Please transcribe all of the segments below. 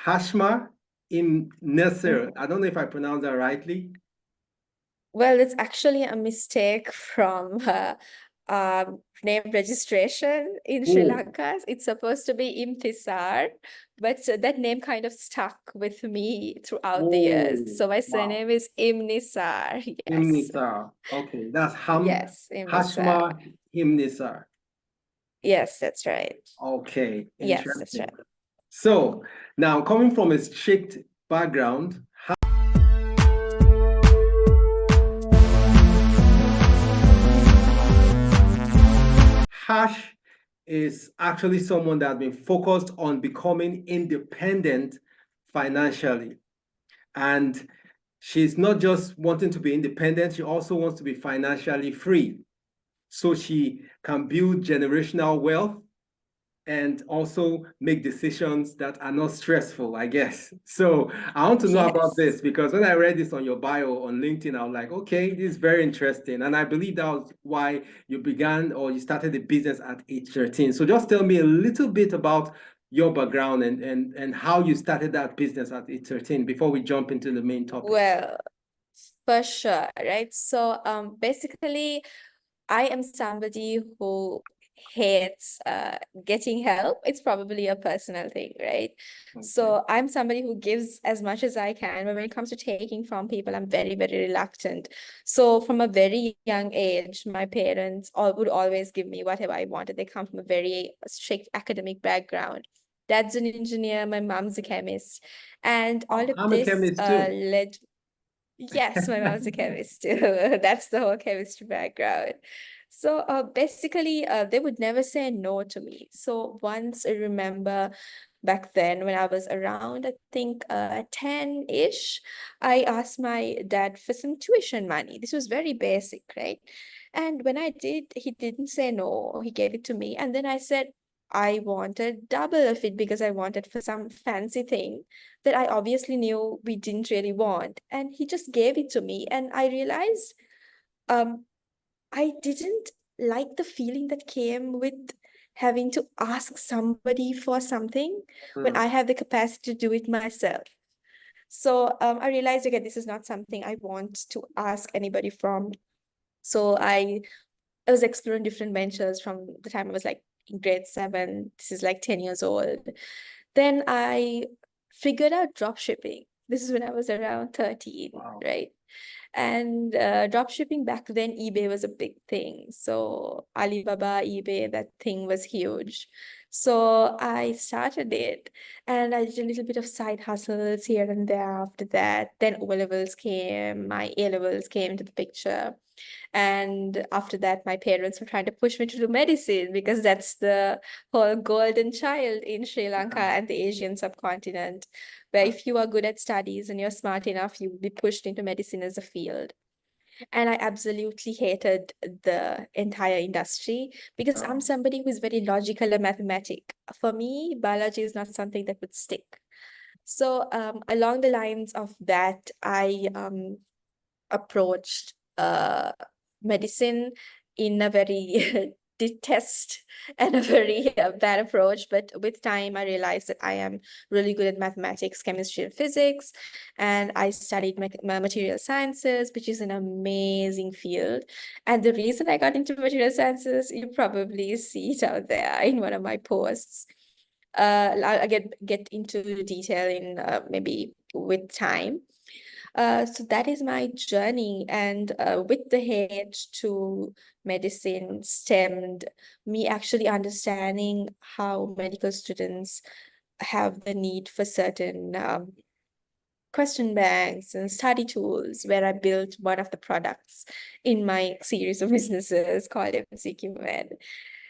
Hashma Imnisar. I don't know if I pronounced that rightly. Well, it's actually a mistake from name registration in Sri Oh, Lanka. It's supposed to be Imtisar, but that name kind of stuck with me throughout the years. oh, So my wow. surname is Imnisar. Yes. Imnisar. Okay, that's Yes, Imnisar. Hashma Imnisar. Yes, that's right. Okay, Yes, that's interesting. right. So now coming from a strict background, Hash is actually someone that has been focused on becoming independent financially. And she's not just wanting to be independent, she also wants to be financially free. So she can build generational wealth and also make decisions that are not stressful, I guess. So I want to know about Yes. this because when I read this on your bio on LinkedIn, I was like, okay, this is very interesting. And I believe that was why you began or you started the business at age 13. So just tell me a little bit about your background and how you started that business at age 13 before we jump into the main topic. Well, for sure, right? So basically I am somebody who hates getting help. It's probably a personal thing, right? Okay. So I'm somebody who gives as much as I can, but when it comes to taking from people, I'm very, very reluctant. So from a very young age, my parents would always give me whatever I wanted. They come from a very strict academic background. Dad's an engineer, my mom's a chemist. And all Oh, of I'm a this chemist too. led Yes, my mom's a chemist too. That's the whole chemistry background. So basically, they would never say no to me. So once I remember back then when I was around, I think 10-ish, I asked my dad for some tuition money. This was very basic, right? And when I did, he didn't say no. He gave it to me. And then I said, I wanted double of it because I wanted for some fancy thing that I obviously knew we didn't really want. And he just gave it to me. And I realized um, I didn't like the feeling that came with having to ask somebody for something when Hmm. I have the capacity to do it myself. So I realized, okay, this is not something I want to ask anybody from. So I was exploring different ventures from the time I was like in grade 7. This is like 10 years old. Then I figured out drop shipping. This is when I was around 13, Wow. right? And drop shipping back then, eBay was a big thing. So Alibaba, eBay, that thing was huge. So I started it and I did a little bit of side hustles here and there after that. Then O levels came, my A levels came into the picture. And after that, my parents were trying to push me to do medicine because that's the whole golden child in Sri Lanka and the Asian subcontinent, where if you are good at studies and you're smart enough, you will be pushed into medicine as a field. And I absolutely hated the entire industry because I'm Wow. somebody who is very logical and mathematic. For me, biology is not something that would stick. So along the lines of that, I approached medicine in a very detest and a very bad approach. But with time, I realized that I am really good at mathematics, chemistry, and physics. And I studied material sciences, which is an amazing field. And the reason I got into material sciences, you probably see it out there in one of my posts. I'll get into the detail in maybe with time. So that is my journey. And with the hate to medicine stemmed me actually understanding how medical students have the need for certain question banks and study tools, where I built one of the products in my series of businesses called MCQ Med.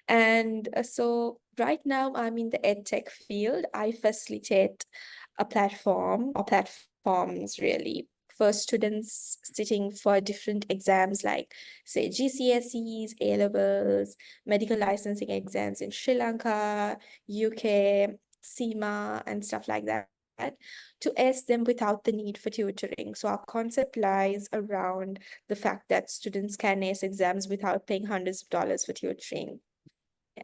And so right now I'm in the EdTech field. I facilitate a platform or platforms really for students sitting for different exams like say GCSEs, A levels, medical licensing exams in Sri Lanka, UK, SEMA, and stuff like that to ace them without the need for tutoring. So our concept lies around the fact that students can ace exams without paying hundreds of dollars for tutoring.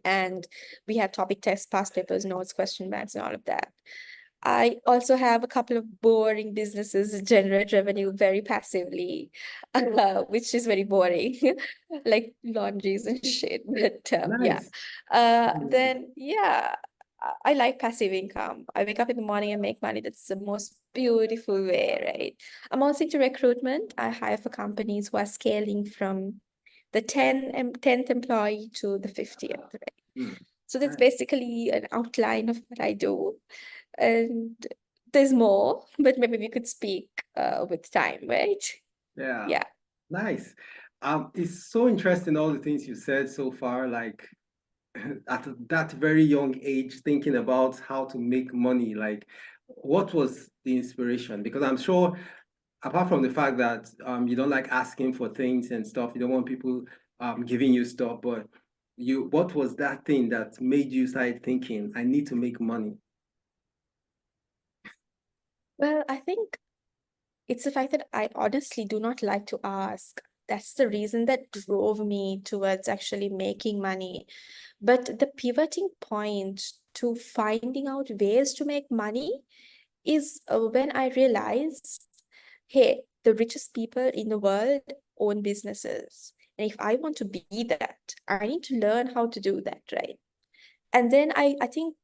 And we have topic tests, past papers, notes, question banks, and all of that. I also have a couple of boring businesses that generate revenue very passively, which is very boring, like laundries and shit. But yeah, Nice. then yeah, I like passive income. I wake up in the morning and make money. That's the most beautiful way, right? I'm also into recruitment. I hire for companies who are scaling from the 10th employee to the 50th, right? Mm. So that's Nice. basically an outline of what I do. And there's more, but maybe we could speak with time, right? Yeah. Yeah. Nice. It's so interesting all the things you said so far, like at that very young age, thinking about how to make money. Like, what was the inspiration? Because I'm sure, apart from the fact that you don't like asking for things and stuff, you don't want people giving you stuff, but what was that thing that made you start thinking, I need to make money? Well, I think it's the fact that I honestly do not like to ask. That's the reason that drove me towards actually making money. But the pivoting point to finding out ways to make money is when I realized, hey, the richest people in the world own businesses. And if I want to be that, I need to learn how to do that, right? And then I think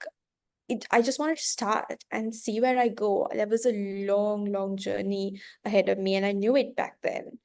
I just wanted to start and see where I go. There was a long, long journey ahead of me, and I knew it back then.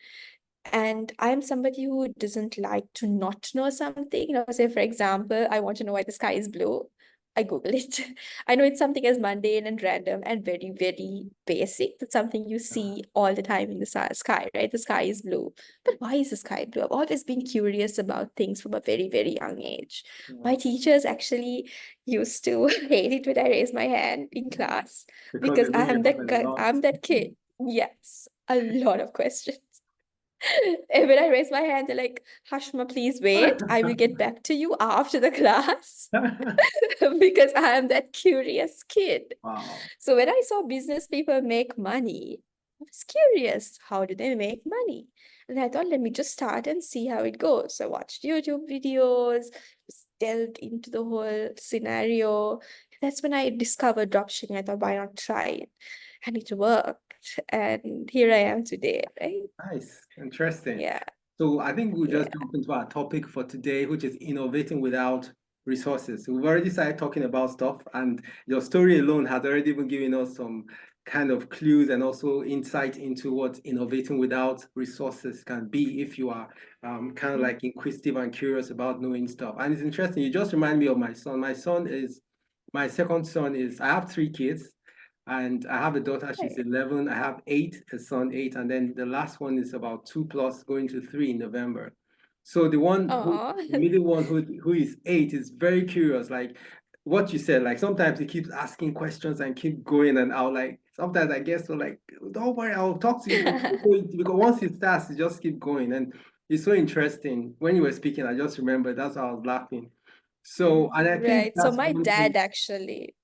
And I am somebody who doesn't like to not know something. You know, say, for example, I want to know why the sky is blue. I Google it. I know it's something as mundane and random and very, very basic. That's something you see all the time in the sky, right? The sky is blue. But why is the sky blue? I've always been curious about things from a very, very young age. My teachers actually used to hate it when I raised my hand in class Because they because know you have a lot. I'm that kid. Yes, a lot of questions. And when I raise my hand, they're like, Hashma, please wait. I will get back to you after the class because I am that curious kid. Wow. So when I saw business people make money, I was curious, how do they make money? And I thought, let me just start and see how it goes. So I watched YouTube videos, just delved into the whole scenario. That's when I discovered dropshipping. I thought, why not try it? And it worked. And here I am today, right? Nice. Interesting. Yeah. So I think we'll Yeah. just jump into our topic for today, which is innovating without resources. So we've already started talking about stuff, and your story alone has already been giving us some kind of clues and also insight into what innovating without resources can be if you are kind of like inquisitive and curious about knowing stuff. And it's interesting. You just remind me of my son. My second son is, I have three kids. And I have a daughter, she's Right. 11. I have eight, a son, eight. And then the last one is about 2+, going to 3 in November. So the Oh, middle one who is 8 is very curious. Like what you said, like sometimes he keeps asking questions and keep going. And I'll like, sometimes I guess so like, don't worry, I'll talk to you. Because once it starts, you just keep going. And it's so interesting. When you were speaking, I just remember that's why I was laughing. So, and I think right. So that's my one thing. dad actually,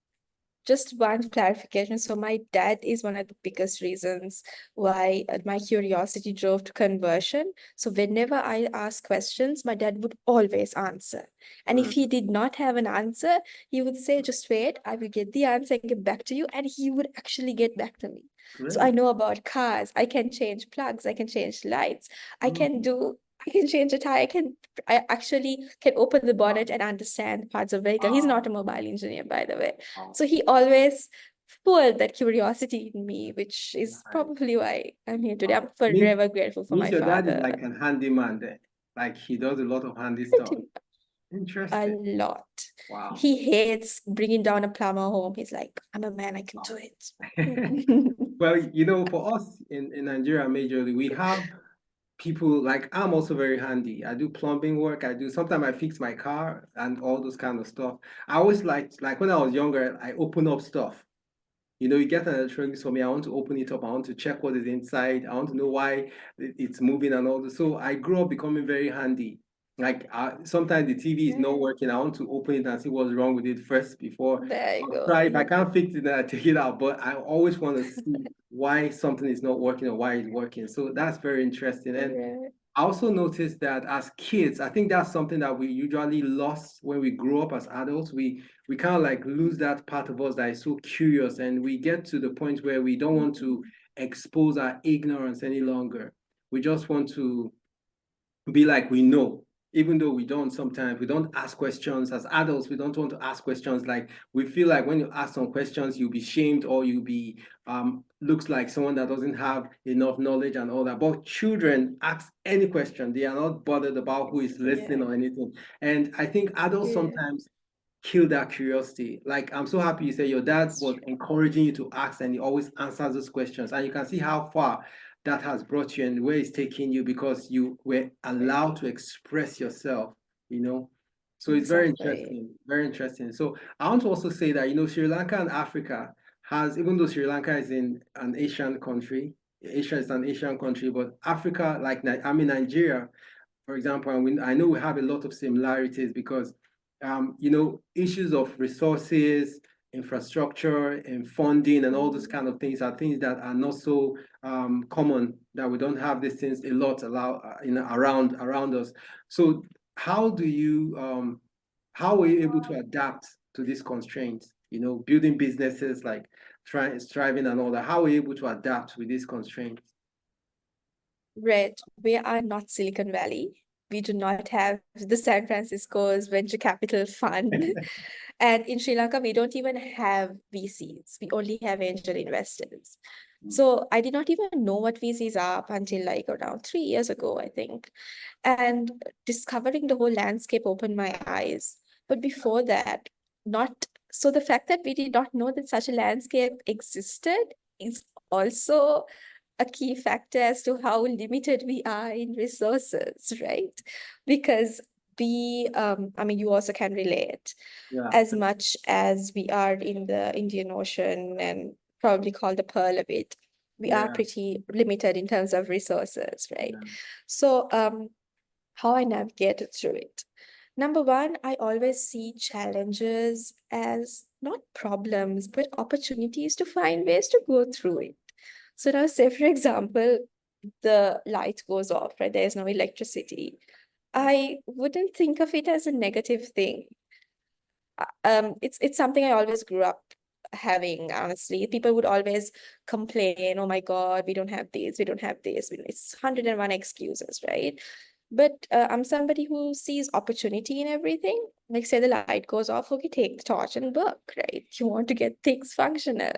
just one clarification. So my dad is one of the biggest reasons why my curiosity drove to conversion. So whenever I ask questions, my dad would always answer. And if he did not have an answer, he would say, just wait, I will get the answer and get back to you. And he would actually get back to me. So I Great. know about cars. I can change plugs. I can change lights. I can change a tire. I actually can open the bonnet and understand parts of vehicle. He's an Wow. automobile engineer, by the way. Wow. So he always fueled that curiosity in me, which is Nice. probably why I'm here today. I'm Means forever grateful for means my your dad is father. like an handyman then. Like he does a lot of handy stuff. Pretty a Interesting. lot. Wow. He hates bringing down a plumber home. He's like, I'm a man, I can do it. Well, for us in Nigeria majorly, we have people like I'm also very handy. I do plumbing work. Sometimes I fix my car and all those kind of stuff. I always like when I was younger, I open up stuff. You get an electronics for me. I want to open it up. I want to check what is inside. I want to know why it's moving and all this. So I grew up becoming very handy. Like sometimes the TV is not Yeah, working. I want to open it and see what's wrong with it first before there you I'll go. try. If I can't fix it, then I take it out. But I always want to see why something is not working or why it's working. So that's very interesting. And Right. I also noticed that as kids, I think that's something that we usually lost when we grow up as adults. we kind of like lose that part of us that is so curious, and we get to the point where we don't want to expose our ignorance any longer. We just want to be like we know, even though we don't. Sometimes we don't ask questions. As adults, we don't want to ask questions. Like, we feel like when you ask some questions, you'll be shamed, or you'll be looks like someone that doesn't have enough knowledge and all that. But children ask any question. They are not bothered about who is listening or anything. And I think adults sometimes kill that curiosity. Like, I'm so happy you say your dad was encouraging you to ask, and he always answers those questions. And you can see how far that has brought you and where it's taking you, because you were allowed to express yourself, you know. So it's very interesting, very interesting. So I want to also say that, you know, Sri Lanka and Africa has, even though Sri Lanka is in an Asian country, Asia is an Asian country, but Africa, like Nigeria, for example, and I know we have a lot of similarities, because you know, issues of resources, infrastructure, and funding, and all those kind of things are things that are not so common. That we don't have these things a lot around us. So how do you how are you able to adapt to these constraints? You know, building businesses, like striving and all that. How are you able to adapt with these constraints? Right. We are not Silicon Valley. We do not have the San Francisco's venture capital fund. And in Sri Lanka, we don't even have VCs. We only have angel investors. So I did not even know what VCs are up until like around 3 years ago, I think. And discovering the whole landscape opened my eyes. But before that, not so the fact that we did not know that such a landscape existed is also a key factor as to how limited we are in resources, right? Because I mean, you also can relate, as much as we are in the Indian Ocean and probably called the pearl of it, we are pretty limited in terms of resources, right? So how I navigated through it. Number one, I always see challenges as not problems, but opportunities to find ways to go through it. So now, say for example, the light goes off, right? There's no electricity. I wouldn't think of it as a negative thing. It's something I always grew up having, honestly. People would always complain, oh my God, we don't have this, we don't have this. It's 101 excuses, right? But I'm somebody who sees opportunity in everything. Like, say the light goes off, okay, take the torch and work, right? You want to get things functional.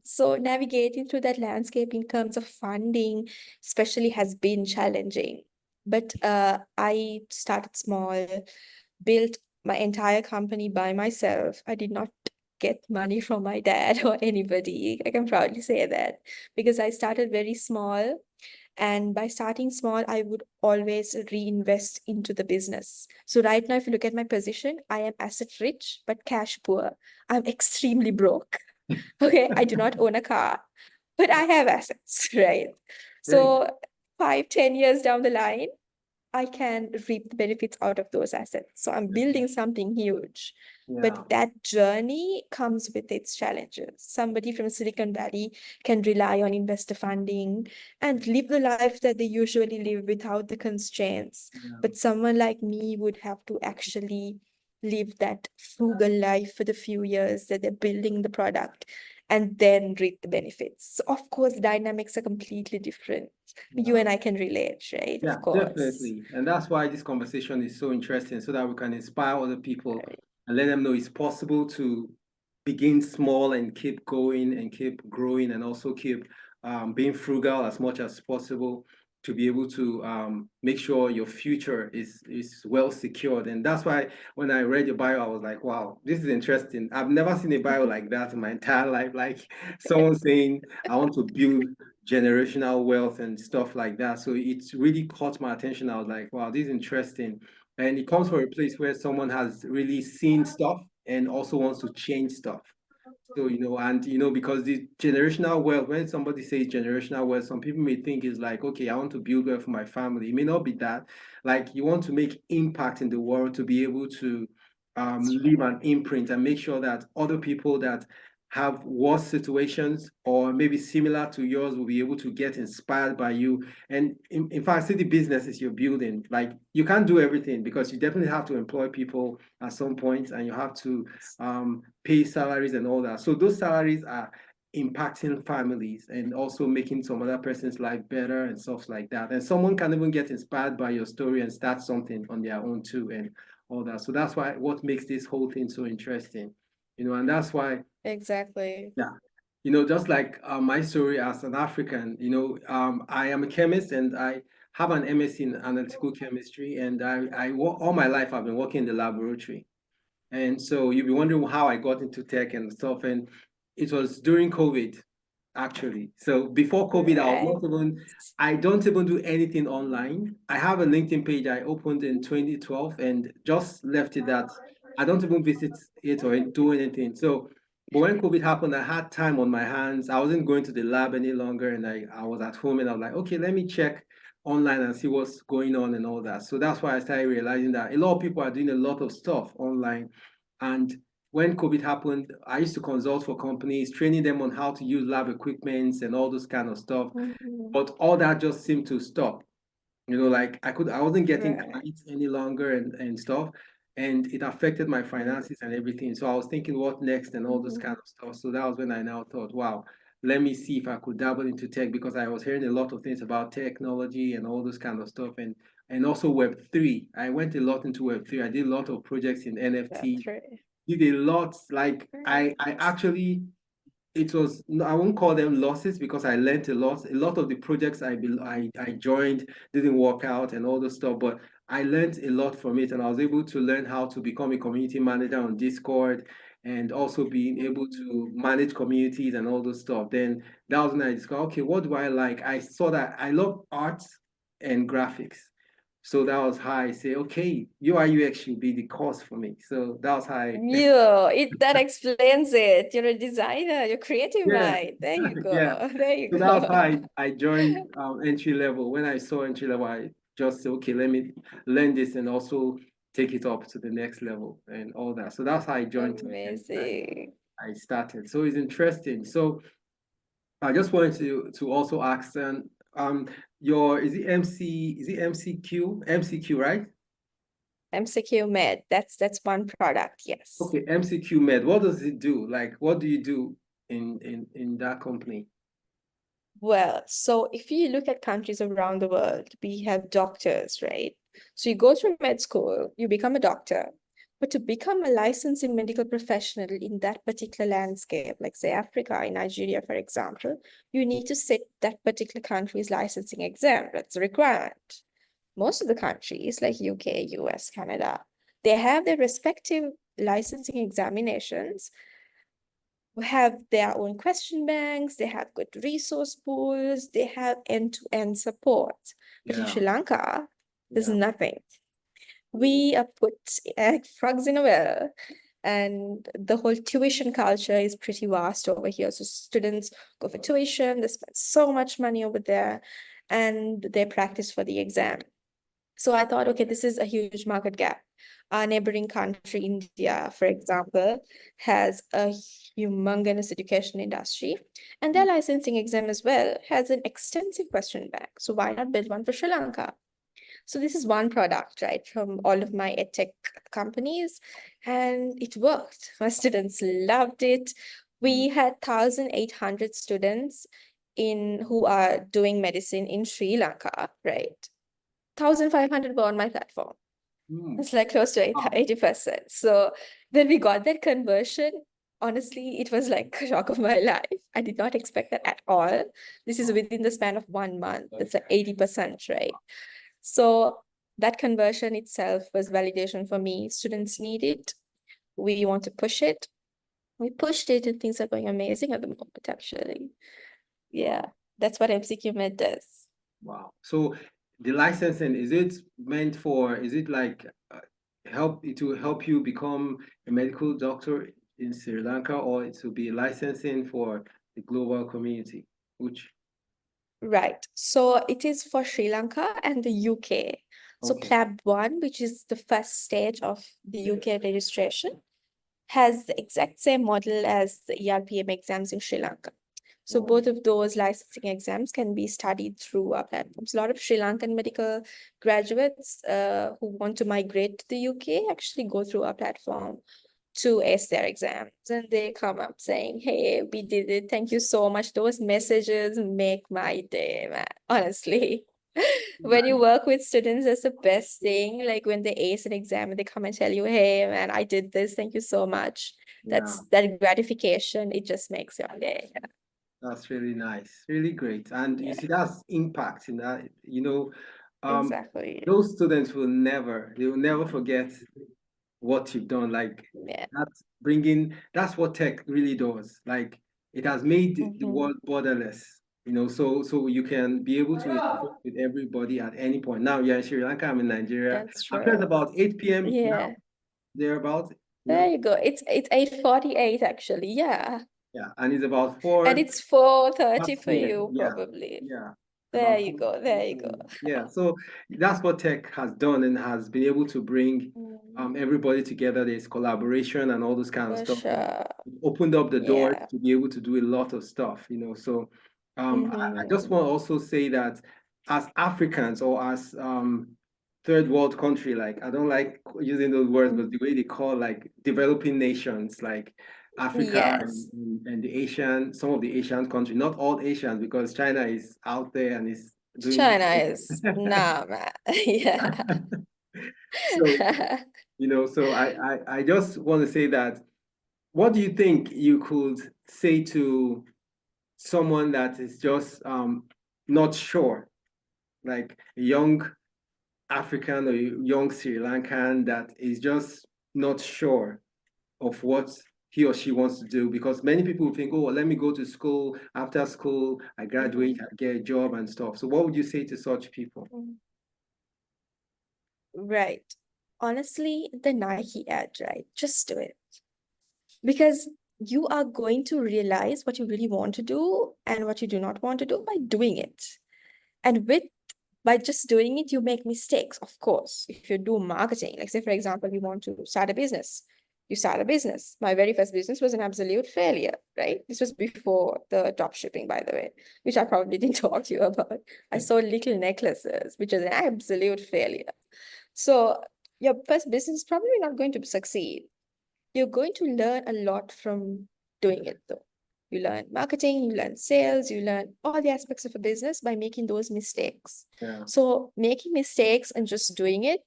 So navigating through that landscape in terms of funding, especially, has been challenging. But I started small, built my entire company by myself. I did not get money from my dad or anybody. I can proudly say that, because I started very small. And by starting small, I would always reinvest into the business. So right now, if you look at my position, I am asset rich, but cash poor. I'm extremely broke. Okay, I do not own a car, but I have assets, right? So 5-10 years down the line, I can reap the benefits out of those assets. So I'm building something huge. But that journey comes with its challenges. Somebody from Silicon Valley can rely on investor funding and live the life that they usually live without the constraints. But someone like me would have to actually live that frugal life for the few years that they're building the product and then reap the benefits. So of course, dynamics are completely different. You and I can relate, right? Yeah, of course. definitely. And that's why this conversation is so interesting, so that we can inspire other people and let them know it's possible to begin small and keep going and keep growing, and also keep being frugal as much as possible, to be able to make sure your future is well secured. And that's why when I read your bio, I was like, wow, this is interesting. I've never seen a bio like that in my entire life. Like, someone saying, I want to build generational wealth and stuff like that. So it's really caught my attention. I was like, wow, this is interesting. And it comes from a place where someone has really seen stuff and also wants to change stuff. So, you know, and, you know, because the generational wealth, when somebody says generational wealth, some people may think is like, okay, I want to build wealth for my family. It may not be that. Like, you want to make impact in the world, to be able to leave an imprint and make sure that other people that have worse situations or maybe similar to yours will be able to get inspired by you. And in fact, see the businesses you're building, like you can't do everything because you definitely have to employ people at some point and you have to pay salaries and all that. So those salaries are impacting families and also making some other person's life better and stuff like that. And someone can even get inspired by your story and start something on their own too and all that. So that's why what makes this whole thing so interesting, and that's why Exactly. yeah. Just like my story as an African, I am a chemist and I have an MS in analytical chemistry, and I work all my life I've been working in the laboratory. And so you'll be wondering how I got into tech and stuff. And it was during COVID, actually. So before COVID, Right. I don't even do anything online. I have a LinkedIn page I opened in 2012 and just left it that I don't even visit it or do anything. So, but when COVID happened, I had time on my hands. I wasn't going to the lab any longer, and I was at home and I was like, okay, let me check online and see what's going on and all that. So that's why I started realizing that a lot of people are doing a lot of stuff online. And when COVID happened, I used to consult for companies, training them on how to use lab equipments and all those kind of stuff. Mhm. But all that just seemed to stop. Like I wasn't getting Right. clients any longer and stuff. And it affected my finances and everything. So I was thinking what next and all those kind of stuff. So that was when I now thought, wow, let me see if I could dabble into tech, because I was hearing a lot of things about technology and all those kind of stuff. And also Web3. I went a lot into Web3. I did a lot of projects in NFT, That's right. did a lot. Like I actually, I won't call them losses because I learned a lot. A lot of the projects I joined didn't work out and all those stuff, but I learned a lot from it, and I was able to learn how to become a community manager on Discord and also being able to manage communities and all those stuff. Then that was when I discovered, okay, what do I like? I saw that I love art and graphics. So that was how I say, okay, UI UX should be the course for me. So that was how That explains it. You're a designer, you're creative yeah, mind. There you yeah. go. There you So that was how go. I joined entry level. When I saw entry level, I just said, okay, let me learn this and also take it up to the next level and all that. So that's how I joined tech and Amazing. I started. So it's interesting. So I just wanted to also ask, your is it MCQ? MCQ, right? MCQ Med. That's one product, yes. Okay, MCQ Med. What does it do? Like, what do you do in that company? Well, so if you look at countries around the world, we have doctors, right? So you go through med school, you become a doctor, but to become a licensing medical professional in that particular landscape, like say Africa, in Nigeria, for example, you need to sit that particular country's licensing exam. That's a requirement. Most of the countries, like UK, US, Canada, they have their respective licensing examinations, have their own question banks, they have good resource pools, they have end-to-end support. But in Yeah, Sri Lanka, there's yeah. nothing. We are put like frogs in a well, and the whole tuition culture is pretty vast over here. So students go for tuition, they spend so much money over there, and they practice for the exam. So I thought, okay, this is a huge market gap. Our neighboring country, India, for example, has a humongous education industry, and their licensing exam as well has an extensive question bank. So why not build one for Sri Lanka? So this is one product, right, from all of my EdTech companies, and it worked. My students loved it. We had 1,800 students who are doing medicine in Sri Lanka, right? 1,500 were on my platform. Mm. It's like close to Wow. 80%. So when we got that conversion, honestly, it was like a shock of my life. I did not expect that at all. This is within the span of 1 month. That's like 80%, right? So that conversion itself was validation for me. Students need it. We want to push it. We pushed it and things are going amazing at the moment, actually. Yeah, that's what MCQ Med does. Wow. So the licensing, is it like it will help you become a medical doctor in Sri Lanka, or it will be licensing for the global community? Which, Right. So it is for Sri Lanka and the UK. So okay. PLAB 1, which is the first stage of the UK registration, has the exact same model as the ERPM exams in Sri Lanka. So both of those licensing exams can be studied through our platforms. A lot of Sri Lankan medical graduates who want to migrate to the UK actually go through our platform to ace their exams. And they come up saying, hey, we did it. Thank you so much. Those messages make my day, man. Honestly. When you work with students, that's the best thing. Like when they ace an exam and they come and tell you, hey, man, I did this. Thank you so much. Yeah, That gratification. It just makes your day. that's really nice, really great. And you Yeah, see, that's impact in that, exactly. those students they will never forget what you've done. Like Yeah. that's what tech really does. Like it has made the Mhm. world borderless, so you can be able to interact with everybody at any point. Now you're in Sri Lanka, I'm in Nigeria. That's I'm sure it's true. about 8 p.m. now, Yeah. thereabout, There you go. It's 8:48 actually. Yeah. Yeah, and it's about And 4 it's 4:30 for p.m. you, Yeah, probably. yeah. There About you go. There you go. yeah. So that's what tech has done and has been able to bring everybody together. There's collaboration and all this kind of For stuff. And sure. it opened up the doors Yeah. to be able to do a lot of stuff. So I just Mm-hmm. want to also say that as Africans or as third world country, like I don't like using those words, but the way they call like developing nations, like Africa Yes. and the Asian, some of the Asian countries, not all Asians, because China is out there and is doing. China is nah, man. Yeah. So, so I just want to say that, what do you think you could say to someone that is just not sure, like a young African or a young Sri Lankan that is just not sure of what he or she wants to do? Because many people think, oh, let me go to school. After school, I graduate, I get a job and stuff. So what would you say to such people? Right. Honestly, the Nike ad, right? Just do it. Because you are going to realize what you really want to do and what you do not want to do by doing it. And by just doing it, you make mistakes, of course. If you do marketing, like say, for example, you want to start a business. You start a business. My very first business was an absolute failure, right? This was before the drop shipping, by the way, which I probably didn't talk to you about. I sold little necklaces, which is an absolute failure. So your first business is probably not going to succeed. You're going to learn a lot from doing it, though. You learn marketing, you learn sales, you learn all the aspects of a business by making those mistakes. Yeah. So making mistakes and just doing it,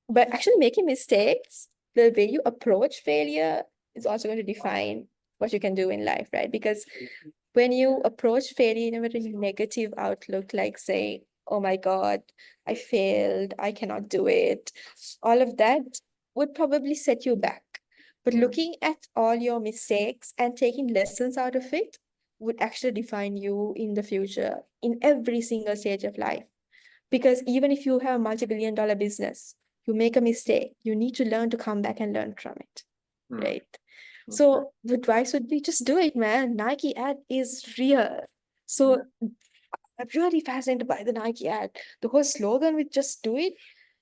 but actually making mistakes, the way you approach failure is also going to define what you can do in life, right? Because when you approach failure in a very negative outlook, like say, oh my God, I failed, I cannot do it, all of that would probably set you back. But looking at all your mistakes and taking lessons out of it would actually define you in the future, in every single stage of life. Because even if you have a multi-billion-dollar business, you make a mistake, you need to learn to come back and learn from it, right? So the advice would be just do it, man. Nike ad is real. So I'm really fascinated by the Nike ad. The whole slogan with just do it,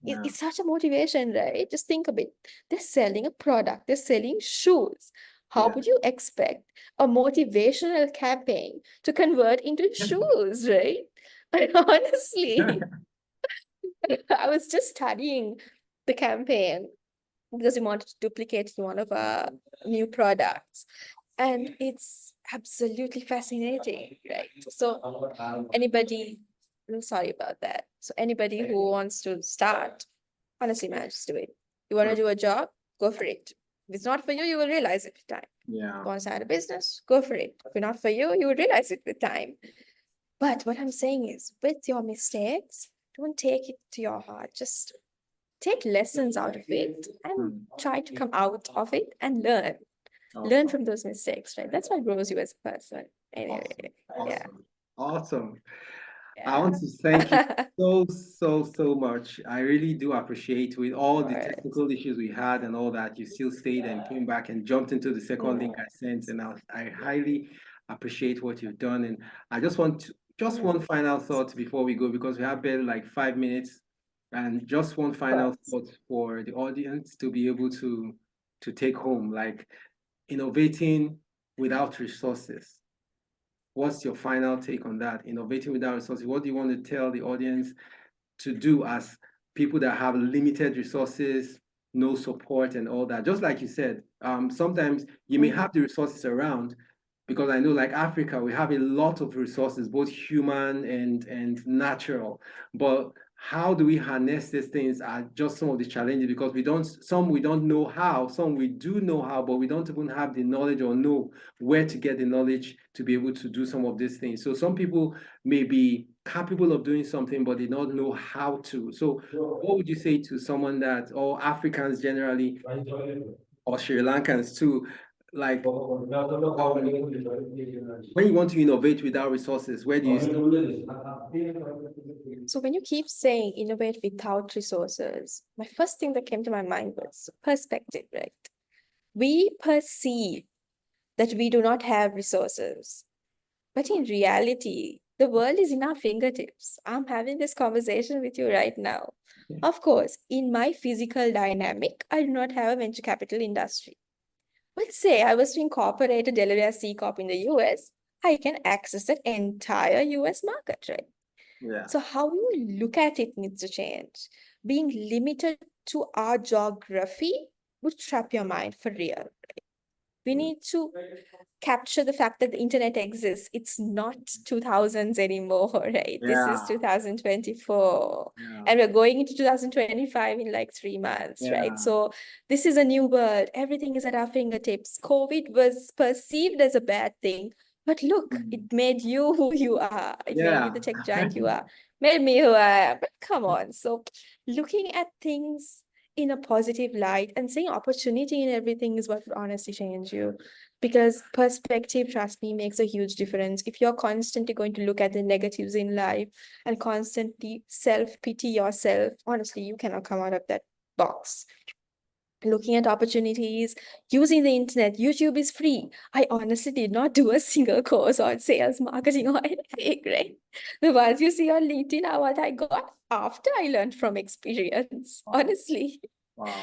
it's such a motivation, right? Just think of it. They're selling a product, they're selling shoes. How would you expect a motivational campaign to convert into shoes, right? Honestly, I was just studying the campaign because we wanted to duplicate one of our new products. And it's absolutely fascinating, right? So anybody, I'm sorry about that. So anybody who wants to start, honestly, man, just do it. You want to do a job, go for it. If it's not for you, you will realize it with time. Yeah. You want to start a business, go for it. If it's not for you, you will realize it with time. But what I'm saying is, with your mistakes, don't take it to your heart. Just take lessons out of it and try to come out of it and learn. Learn from those mistakes, right? That's what grows you as a person. Anyway, yeah. Awesome. I Yeah. want to thank you so much. I really do appreciate, with all the Alright. technical issues we had and all that, you still stayed and came back and jumped into the second link I sent. And I highly appreciate what you've done. And I just want to, just one final thought before we go, because we have barely like 5 minutes, and just one final thought for the audience to be able to to take home, like innovating without resources? What's your final take on that? Innovating without resources. What do you want to tell the audience to do as people that have limited resources, no support and all that? Just like you said, sometimes you may have the resources around, because I know like Africa, we have a lot of resources, both human and natural. But how do we harness these things are just some of the challenges, because we don't know how, some we do know how, but we don't even have the knowledge or know where to get the knowledge to be able to do some of these things. So some people may be capable of doing something, but they don't know how to. So what would you say to someone that, or Africans generally, or Sri Lankans too, like when you want to innovate without resources, where do you start? So when you keep saying innovate without resources, my first thing that came to my mind was perspective, right? We perceive that we do not have resources, but in reality, the world is in our fingertips. I'm having this conversation with you right now. Of course, in my physical dynamic, I do not have a venture capital industry. Let's say I was to incorporate a Delaware C Corp in the US, I can access that entire US market, right? Yeah. So how you look at it needs to change. Being limited to our geography would trap your mind for real. Right? We need to capture the fact that the internet exists. It's not 2000s anymore, right? This is Yeah. 2024. Yeah. And we're going into 2025 in like 3 months, Yeah. right? So this is a new world. Everything is at our fingertips. COVID was perceived as a bad thing. But look, it made you who you are. It made you the tech giant you are. Made me who I am. But come on. So looking at things in a positive light and seeing opportunity in everything is what would honestly change you. Because perspective, trust me, makes a huge difference. If you're constantly going to look at the negatives in life and constantly self-pity yourself, honestly, you cannot come out of that box. Looking at opportunities, using the internet, YouTube is free. I honestly did not do a single course on sales, marketing, or anything, right? The ones you see on LinkedIn are what I got after I learned from experience, honestly. Wow.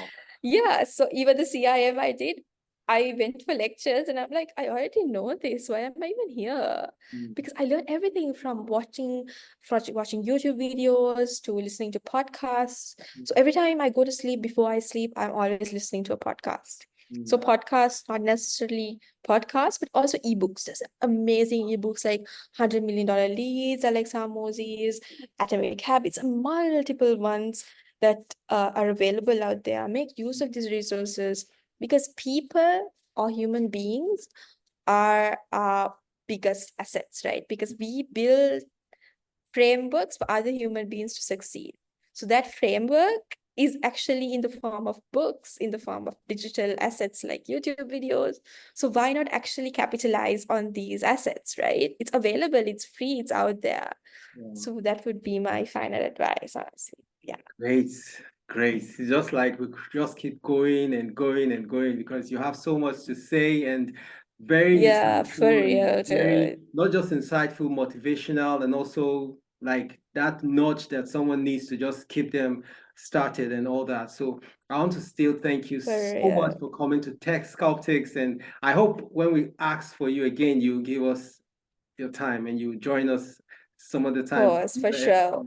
Yeah, so even the CIM I did, I went for lectures and I'm like, I already know this. Why am I even here? Because I learned everything from watching YouTube videos to listening to podcasts. So every time I go to sleep, before I sleep, I'm always listening to a podcast. So podcasts, not necessarily podcasts, but also ebooks. There's amazing ebooks like $100 Million Leads, Alexa Moses, Atomic Habits, multiple ones that are available out there. Make use of these resources, because people or human beings are our biggest assets, right? Because we build frameworks for other human beings to succeed. So that framework is actually in the form of books, in the form of digital assets like YouTube videos. So why not actually capitalize on these assets, right? It's available, it's free, it's out there. So that would be my final advice, honestly. Yeah. Great, great. It's just like we could just keep going and going and going, because you have so much to say, and very Yeah, for insightful, and real, very dude. not just insightful, motivational, and also like that nudge that someone needs to just keep them started and all that. So I want to still thank you For so much real. for coming to Techsculptics, and I hope when we ask for you again, you give us your time and you join us some other Of time course, for sure.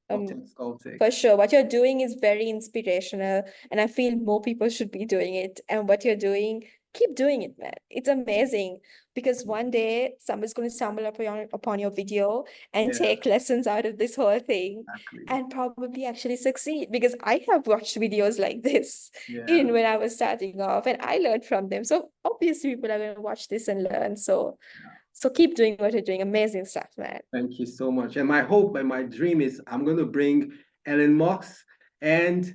of Um, Techsculptics. For sure. What you're doing is very inspirational, and I feel more people should be doing it. And what you're doing, keep doing it, man. It's amazing, because one day someone's going to stumble upon your video and Yeah. take lessons out of this whole thing Exactly. and probably actually succeed. Because I have watched videos like this Yeah. in when I was starting off, and I learned from them. So obviously people are going to watch this and learn. So keep doing what you're doing. Amazing stuff, man. Thank you so much. And my hope and my dream is I'm going to bring Elon Musk and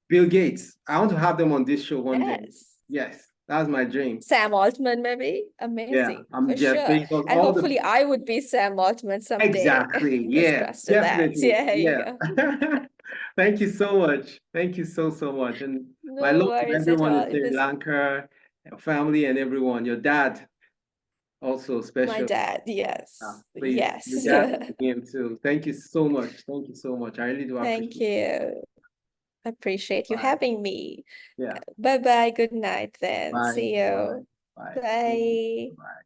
Bill Gates. I want to have them on this show one day. Yes. Yes, that's my dream. Sam Altman, maybe. Yeah, Amazing, I'm for Jeff sure. Bezos. And All the hopefully I would be Sam Altman someday. exactly. Fingers Yeah, crossed to that. definitely. Yeah, there you Yeah. go. Thank you so much. Thank you so much. And my No love to worries at everyone all. in It Sri was Lanka, family, and everyone. Your dad also my special. dad. Yes. Please, you Yes. got him too. Thank you so much. Thank you so much. I really do Thank appreciate it. you. Appreciate you Bye. having me. Yeah. Bye bye. Good night then. Bye. See Bye. you. Bye. Bye. Bye.